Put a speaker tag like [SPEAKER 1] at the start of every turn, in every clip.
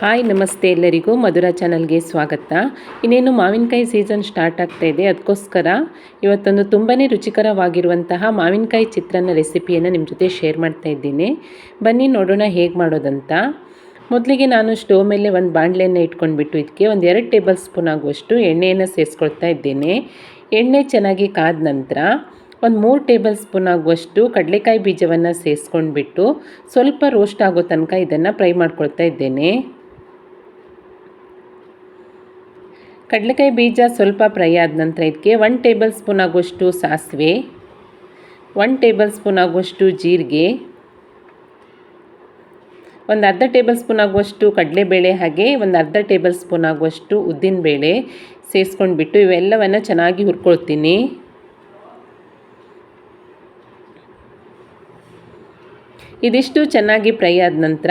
[SPEAKER 1] Hi ನಮಸ್ತೆ ಎಲ್ಲರಿಗೂ ಮಧುರಾ ಚಾನಲ್ಗೆ ಸ್ವಾಗತ. ಇನ್ನೇನು ಮಾವಿನಕಾಯಿ ಸೀಸನ್ ಸ್ಟಾರ್ಟ್ ಆಗ್ತಾ ಇದೆ. ಅದಕ್ಕೋಸ್ಕರ ಇವತ್ತೊಂದು ತುಂಬಾ ರುಚಿಕರವಾಗಿರುವಂತಹ ಮಾವಿನಕಾಯಿ ಚಿತ್ರಾನ್ನ ರೆಸಿಪಿಯನ್ನು ನಿಮ್ಮ ಜೊತೆ ಶೇರ್ ಮಾಡ್ತಾ ಇದ್ದೀನಿ. ಬನ್ನಿ ನೋಡೋಣ ಹೇಗೆ ಮಾಡೋದಂತ. ಮೊದಲಿಗೆ ನಾನು ಸ್ಟವ್ ಮೇಲೆ ಒಂದು ಬಾಣಲೆಯನ್ನು ಇಟ್ಕೊಂಡ್ಬಿಟ್ಟು ಇದಕ್ಕೆ ಒಂದು 2 ಟೇಬಲ್ ಸ್ಪೂನ್ ಆಗುವಷ್ಟು ಎಣ್ಣೆಯನ್ನು ಸೇರಿಸ್ಕೊಳ್ತಾ ಇದ್ದೇನೆ. ಎಣ್ಣೆ ಚೆನ್ನಾಗಿ ಕಾದ ನಂತರ ಒಂದು 3 ಟೇಬಲ್ ಸ್ಪೂನ್ ಆಗುವಷ್ಟು ಕಡಲೆಕಾಯಿ ಬೀಜವನ್ನು ಸೇರಿಸ್ಕೊಂಡ್ಬಿಟ್ಟು ಸ್ವಲ್ಪ ರೋಸ್ಟ್ ಆಗೋ ತನಕ ಇದನ್ನು ಫ್ರೈ ಮಾಡ್ಕೊಳ್ತಾ ಇದ್ದೇನೆ. ಕಡಲೆಕಾಯಿ ಬೀಜ ಸ್ವಲ್ಪ ಫ್ರೈ ಆದ ನಂತರ ಇದಕ್ಕೆ 1 ಟೇಬಲ್ ಸ್ಪೂನ್ ಆಗುವಷ್ಟು ಸಾಸಿವೆ, 1 ಟೇಬಲ್ ಸ್ಪೂನ್ ಆಗುವಷ್ಟು ಜೀರಿಗೆ, ಒಂದು ಅರ್ಧ ಟೇಬಲ್ ಸ್ಪೂನ್ ಆಗುವಷ್ಟು ಕಡಲೆಬೇಳೆ, ಹಾಗೆ ಒಂದು ಅರ್ಧ ಟೇಬಲ್ ಸ್ಪೂನ್ ಆಗುವಷ್ಟು ಉದ್ದಿನಬೇಳೆ ಸೇರಿಸ್ಕೊಂಡ್ಬಿಟ್ಟು ಇವೆಲ್ಲವನ್ನು ಚೆನ್ನಾಗಿ ಹುರ್ಕೊಳ್ತೀನಿ. ಇದಿಷ್ಟು ಚೆನ್ನಾಗಿ ಫ್ರೈ ಆದ ನಂತರ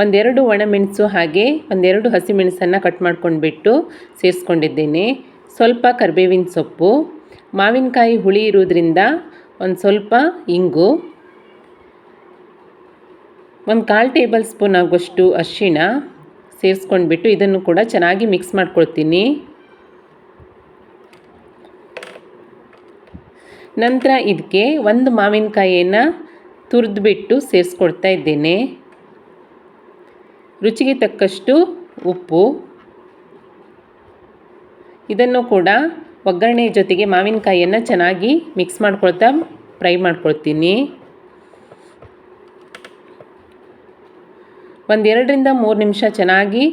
[SPEAKER 1] ಒಂದೆರಡು ಒಣಮೆಣಸು ಹಾಗೆ ಒಂದೆರಡು ಹಸಿಮೆಣಸನ್ನು ಕಟ್ ಮಾಡ್ಕೊಂಡ್ಬಿಟ್ಟು ಸೇರಿಸ್ಕೊಂಡಿದ್ದೇನೆ. ಸ್ವಲ್ಪ ಕರಿಬೇವಿನ ಸೊಪ್ಪು, ಮಾವಿನಕಾಯಿ ಹುಳಿ ಇರೋದ್ರಿಂದ ಒಂದು ಸ್ವಲ್ಪ ಇಂಗು, ಒಂದು 1/4 ಟೇಬಲ್ ಸ್ಪೂನ್ ಆಗುವಷ್ಟು ಅರಿಶಿಣ ಸೇರಿಸ್ಕೊಂಡ್ಬಿಟ್ಟು ಇದನ್ನು ಕೂಡ ಚೆನ್ನಾಗಿ ಮಿಕ್ಸ್ ಮಾಡ್ಕೊಳ್ತೀನಿ. ನಂತರ ಇದಕ್ಕೆ ಒಂದು ಮಾವಿನಕಾಯಿಯನ್ನು ತುರಿದ್ಬಿಟ್ಟು ಸೇರಿಸ್ಕೊಳ್ತಾ ಇದ್ದೇನೆ. ರುಚಿಗೆ ತಕ್ಕಷ್ಟು ಉಪ್ಪು, ಇದನ್ನು ಕೂಡ ಒಗ್ಗರಣೆ ಜೊತೆಗೆ ಮಾವಿನಕಾಯಿಯನ್ನು ಚೆನ್ನಾಗಿ ಮಿಕ್ಸ್ ಮಾಡ್ಕೊಳ್ತಾ ಫ್ರೈ ಮಾಡ್ಕೊಳ್ತೀನಿ. ಒಂದು 2 ರಿಂದ 3 ನಿಮಿಷ ಚೆನ್ನಾಗಿ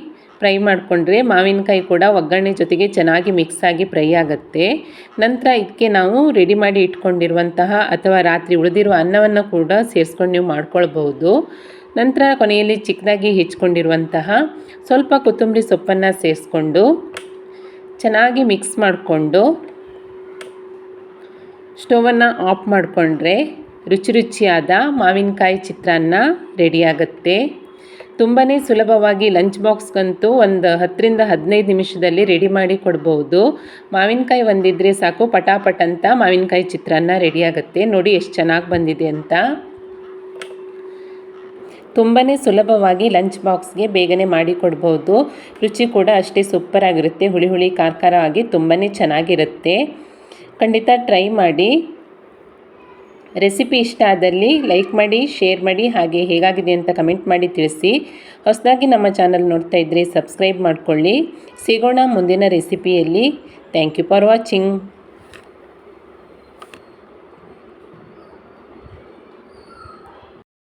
[SPEAKER 1] ಫ್ರೈ ಮಾಡಿಕೊಂಡ್ರೆ ಮಾವಿನಕಾಯಿ ಕೂಡ ಒಗ್ಗರಣೆ ಜೊತೆಗೆ ಚೆನ್ನಾಗಿ ಮಿಕ್ಸ್ ಆಗಿ ಫ್ರೈ ಆಗುತ್ತೆ. ನಂತರ ಇದಕ್ಕೆ ನಾವು ರೆಡಿ ಮಾಡಿ ಇಟ್ಕೊಂಡಿರುವಂತಹ ಅಥವಾ ರಾತ್ರಿ ಉಳಿದಿರುವ ಅನ್ನವನ್ನು ಕೂಡ ಸೇರಿಸ್ಕೊಂಡು ನೀವು ಮಾಡ್ಕೊಳ್ಬಹುದು. ನಂತರ ಕೊನೆಯಲ್ಲಿ ಚಿಕ್ಕದಾಗಿ ಹೆಚ್ಚಿಕೊಂಡಿರುವಂತಹ ಸ್ವಲ್ಪ ಕೊತ್ತಂಬರಿ ಸೊಪ್ಪನ್ನು ಸೇರಿಸ್ಕೊಂಡು ಚೆನ್ನಾಗಿ ಮಿಕ್ಸ್ ಮಾಡಿಕೊಂಡು ಸ್ಟವನ್ನು ಆಫ್ ಮಾಡಿಕೊಂಡ್ರೆ ರುಚಿಯಾದ ಮಾವಿನಕಾಯಿ ಚಿತ್ರಾನ್ನ ರೆಡಿಯಾಗುತ್ತೆ. ತುಂಬಾ ಸುಲಭವಾಗಿ ಲಂಚ್ ಬಾಕ್ಸ್ಗಂತೂ ಒಂದು 10 ರಿಂದ 15 ನಿಮಿಷದಲ್ಲಿ ರೆಡಿ ಮಾಡಿ ಕೊಡ್ಬೋದು. ಮಾವಿನಕಾಯಿ ಒಂದಿದ್ರೆ ಸಾಕು, ಪಟಾಪಟ್ ಅಂತ ಮಾವಿನಕಾಯಿ ಚಿತ್ರಾನ್ನ ರೆಡಿಯಾಗುತ್ತೆ. ನೋಡಿ ಎಷ್ಟು ಚೆನ್ನಾಗಿ ಬಂದಿದೆ ಅಂತ. ತುಂಬಾ ಸುಲಭವಾಗಿ ಲಂಚ್ ಬಾಕ್ಸ್ಗೆ ಬೇಗನೆ ಮಾಡಿ ಕೊಡ್ಬೋದು. ರುಚಿ ಕೂಡ ಅಷ್ಟೇ ಸೂಪರಾಗಿರುತ್ತೆ. ಹುಳಿ ಹುಳಿ ಖಾರ ಆಗಿ ತುಂಬಾ ಚೆನ್ನಾಗಿರುತ್ತೆ. ಖಂಡಿತ ಟ್ರೈ ಮಾಡಿ. ರೆಸಿಪಿ ಇಷ್ಟ ಆದಲ್ಲಿ ಲೈಕ್ ಮಾಡಿ, ಶೇರ್ ಮಾಡಿ, ಹಾಗೆ ಹೇಗಾಗಿದೆ ಅಂತ ಕಮೆಂಟ್ ಮಾಡಿ ತಿಳಿಸಿ. ಹೊಸದಾಗಿ ನಮ್ಮ ಚಾನಲ್ ನೋಡ್ತಾ ಇದ್ದರೆ ಸಬ್ಸ್ಕ್ರೈಬ್ ಮಾಡಿಕೊಳ್ಳಿ. ಸಿಗೋಣ ಮುಂದಿನ ರೆಸಿಪಿಯಲ್ಲಿ. Thank you for watching.